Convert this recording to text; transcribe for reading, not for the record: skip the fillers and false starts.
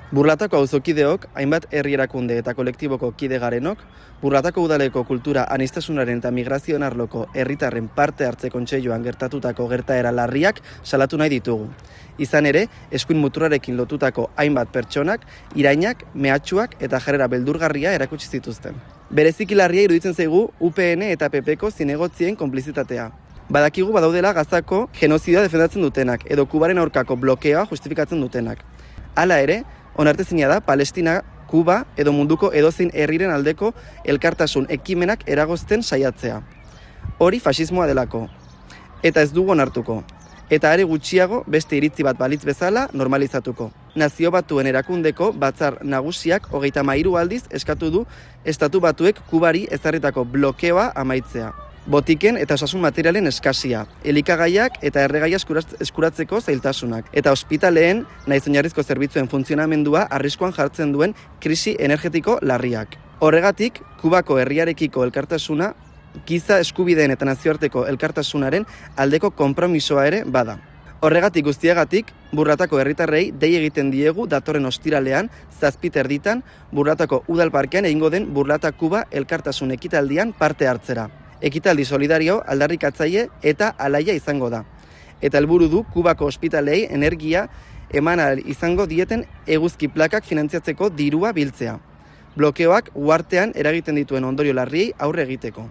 Burlatako auzokideok, hainbat herri erakunde eta kolektiboko kide garenok, Burlatako udaleko kultura aniztasunaren eta migrazioen arloko herritarren parte hartze kontseiluan gertatutako gertaera larriak salatu nahi ditugu. Izan ere, eskuin muturrarekin lotutako hainbat pertsonak, irainak, mehatxuak eta jarrera beldurgarria erakutsi zituzten. Bereziki larria iruditzen zaigu UPN eta PPko zinegotzien konplizitatea. Badakigu badaudela Gazako genozidioa defendatzen dutenak edo Kubaren aurkako blokeoa justifikatzen dutenak. Hala ere, onartezina da Palestina, Kuba edo munduko edozein herriren aldeko elkartasun ekimenak eragozten saiatzea. Hori faxismoa delako. Eta ez dugu onartuko. Eta are gutxiago beste iritzi bat balitz bezala normalizatuko. Nazio Batuen erakundeko batzar nagusiak 33 aldiz eskatu du Estatu Batuek Kubari ezarritako blokeoa amaitzea. Botiken eta osasun materialen eskasia, elikagaiak eta erregaia eskuratzeko zailtasunak, eta ospitaleen nahiz oinarrizko zerbitzuen funtzionamendua arriskuan jartzen duen krisi energetiko larriak. Horregatik, Kubako herriarekiko elkartasuna, giza eskubideen eta nazioarteko elkartasunaren aldeko konpromisoa ere bada. Horregatik guztiagatik, Burlatako herritarrei dei egiten diegu datorren ostiralean, 7:00 Burlatako udalparkean egingo den Burlata-Kuba elkartasun ekitaldian parte hartzera. Ekitaldi solidario, aldarrikatzaile eta alaia izango da. Eta helburu du Kubako ospitalei energia eman ahal izango dieten eguzki plakak finantziatzeko dirua biltzea. Blokeoak uhartean eragiten dituen ondorio larriei aurre egiteko.